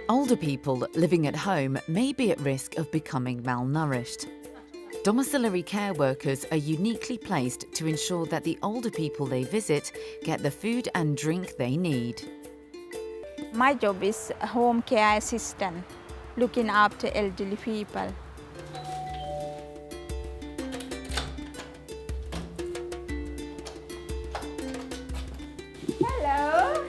Older people living at home may be at risk of becoming malnourished. Domiciliary care workers are uniquely placed to ensure that the older people they visit get the food and drink they need. My job is a home care assistant, looking after elderly people. Hello,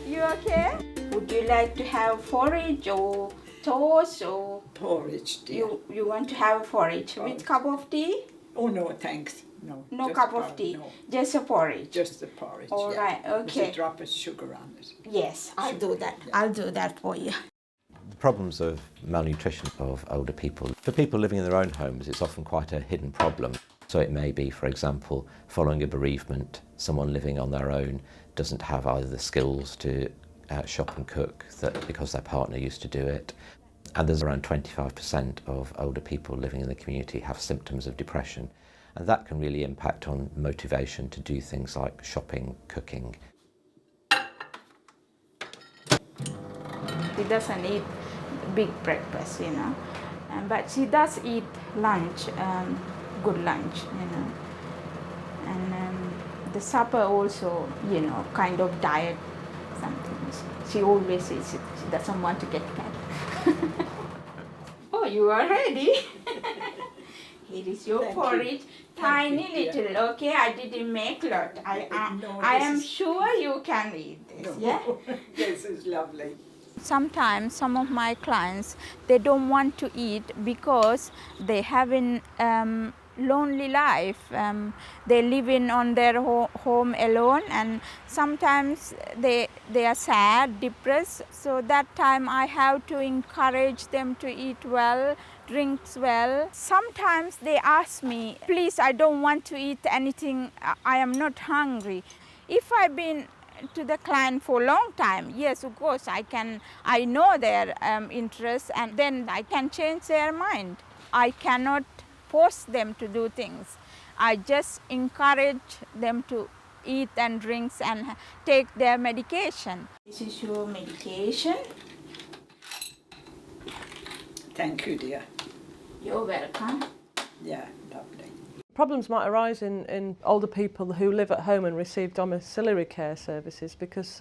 you okay? Would you like to have porridge or toast or? Porridge, dear. You want to have porridge with cup of tea? Oh, no, thanks. No just cup of tea, no. just a porridge. Just the porridge, All yeah. right, okay. With a drop of sugar on it. Yes, I'll do that. Yeah. I'll do that for you. The problems of malnutrition of older people. For people living in their own homes, it's often quite a hidden problem. So it may be, for example, following a bereavement, someone living on their own doesn't have either the skills to shop and cook because their partner used to do it. And there's around 25% of older people living in the community have symptoms of depression. And that can really impact on motivation to do things like shopping, cooking. She doesn't eat big breakfast, but she does eat lunch, good lunch, And the supper also, kind of diet something. She always says she doesn't want to get fat. Oh, you are ready? Here is your porridge. Tiny little, okay? I didn't make a lot. I am sure you can eat this, yeah? This is lovely. Sometimes some of my clients, they don't want to eat because they have a lonely life. They live on their home alone, and sometimes they are sad, depressed. So that time I have to encourage them to eat well, drink well. Sometimes they ask me, please, I don't want to eat anything, I am not hungry. If I've been to the client for a long time, yes, of course, I know their interests, and then I can change their mind. I cannot force them to do things. I just encourage them to eat and drink and take their medication. This is your medication. Thank you, dear. You're welcome. Yeah, lovely. Problems might arise in older people who live at home and receive domiciliary care services because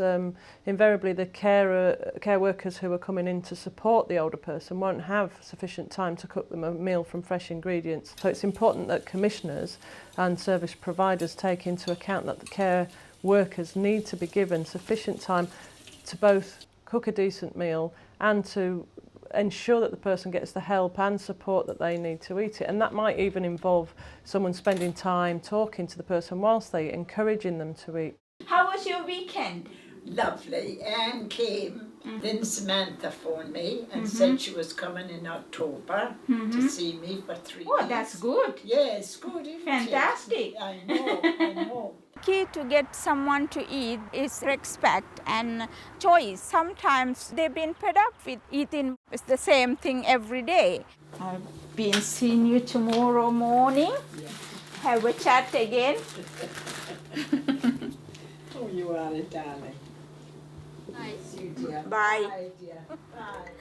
invariably the care workers who are coming in to support the older person won't have sufficient time to cook them a meal from fresh ingredients. So it's important that commissioners and service providers take into account that the care workers need to be given sufficient time to both cook a decent meal and to ensure that the person gets the help and support that they need to eat it. And that might even involve someone spending time talking to the person whilst they eat, encouraging them to eat. How was your weekend? Lovely. Anne came. Then Samantha phoned me and said she was coming in October to see me for 3 weeks. Oh, that's good. Yes, good. Isn't Fantastic. It? I know. Key to get someone to eat is respect and choice. Sometimes they've been fed up with eating the same thing every day. I've been seeing you tomorrow morning. Yeah. Have a chat again. Oh, you are a darling. Nice. You dear. Bye. Bye, dear. Bye.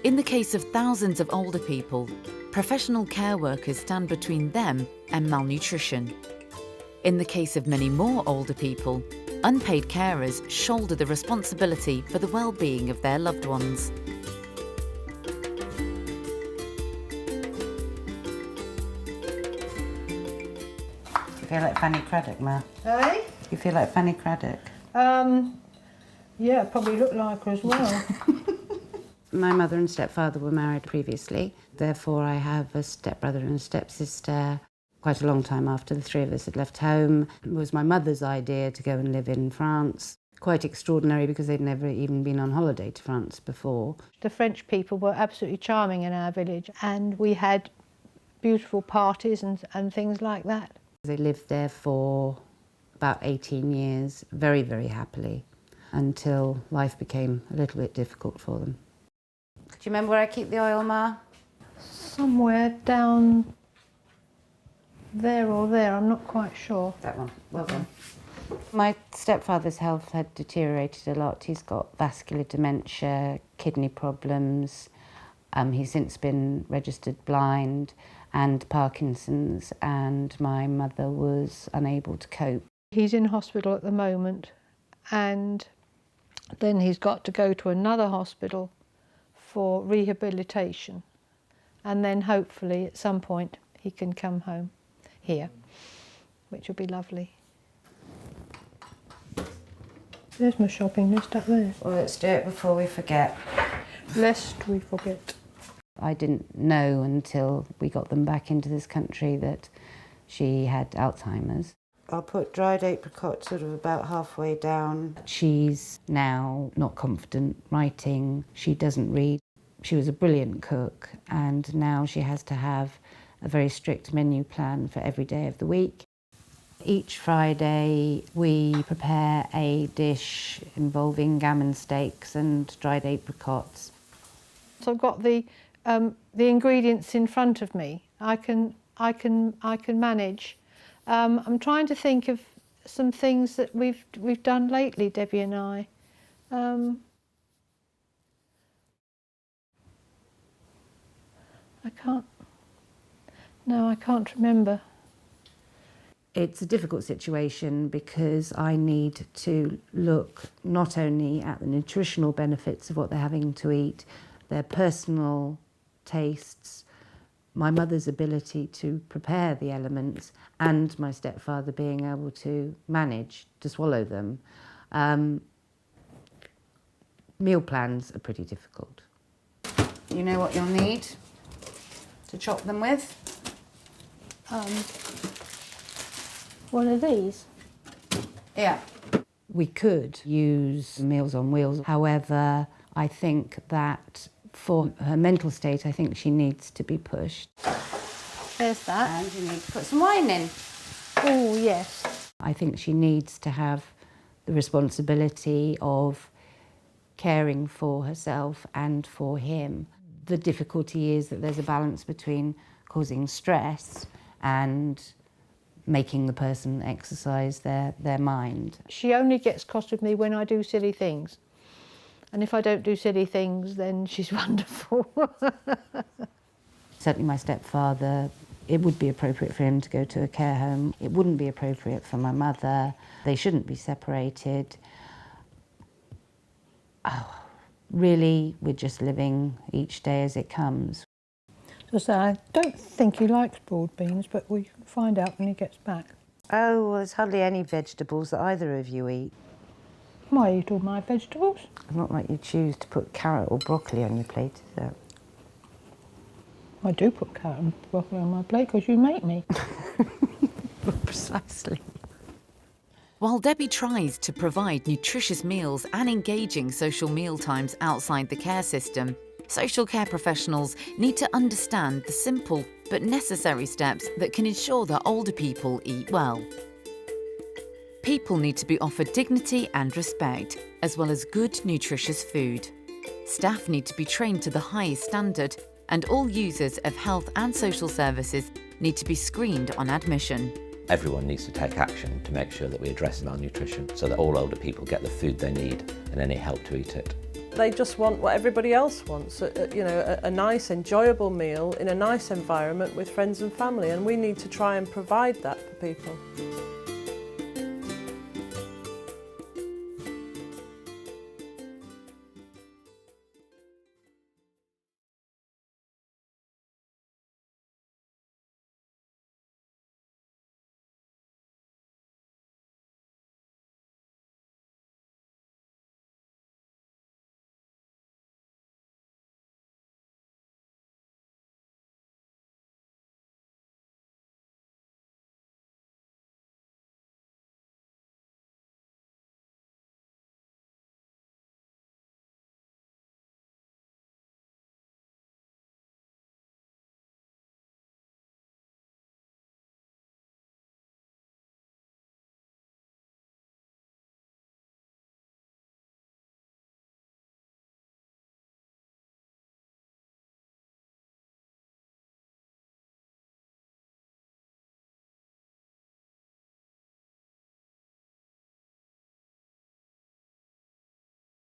In the case of thousands of older people, professional care workers stand between them and malnutrition. In the case of many more older people, unpaid carers shoulder the responsibility for the well-being of their loved ones. You feel like Fanny Craddock, Ma? Eh? You feel like Fanny Craddock? Yeah, probably look like her as well. My mother and stepfather were married previously, therefore I have a stepbrother and a stepsister. Quite a long time after the three of us had left home. It was my mother's idea to go and live in France. Quite extraordinary because they'd never even been on holiday to France before. The French people were absolutely charming in our village, and we had beautiful parties and things like that. They lived there for about 18 years, very, very happily, until life became a little bit difficult for them. Do you remember where I keep the oil, Ma? Somewhere down there or there, I'm not quite sure. That one. Well done. My stepfather's health had deteriorated a lot. He's got vascular dementia, kidney problems. He's since been registered blind and Parkinson's, and my mother was unable to cope. He's in hospital at the moment, and then he's got to go to another hospital for rehabilitation, and then hopefully at some point he can come home here, which will be lovely. There's my shopping list up there. Well, let's do it before we forget. Lest we forget. I didn't know until we got them back into this country that she had Alzheimer's. I'll put dried apricot sort of about halfway down. She's now not confident writing. She doesn't read. She was a brilliant cook, and now she has to have a very strict menu plan for every day of the week. Each Friday we prepare a dish involving gammon steaks and dried apricots. So I've got the ingredients in front of me. I can manage. I'm trying to think of some things that we've done lately, Debbie and I. I can't remember. It's a difficult situation because I need to look not only at the nutritional benefits of what they're having to eat, their personal tastes, my mother's ability to prepare the elements, and my stepfather being able to manage to swallow them. Meal plans are pretty difficult. You know what you'll need to chop them with? One of these? Yeah. We could use Meals on Wheels. However, I think that for her mental state, I think she needs to be pushed. There's that. And you need to put some wine in. Oh, yes. I think she needs to have the responsibility of caring for herself and for him. The difficulty is that there's a balance between causing stress and making the person exercise their mind. She only gets cross with me when I do silly things. And if I don't do silly things, then she's wonderful. Certainly my stepfather, it would be appropriate for him to go to a care home. It wouldn't be appropriate for my mother. They shouldn't be separated. Oh, really, we're just living each day as it comes. So I don't think he likes broad beans, but we can find out when he gets back. Oh, well, there's hardly any vegetables that either of you eat. I eat all my vegetables. It's not like you choose to put carrot or broccoli on your plate, is it? I do put carrot and broccoli on my plate because you make me. Precisely. While Debbie tries to provide nutritious meals and engaging social meal times outside the care system, social care professionals need to understand the simple but necessary steps that can ensure that older people eat well. People need to be offered dignity and respect, as well as good, nutritious food. Staff need to be trained to the highest standard, and all users of health and social services need to be screened on admission. Everyone needs to take action to make sure that we address malnutrition so that all older people get the food they need and any help to eat it. They just want what everybody else wants, a nice, enjoyable meal in a nice environment with friends and family, and we need to try and provide that for people.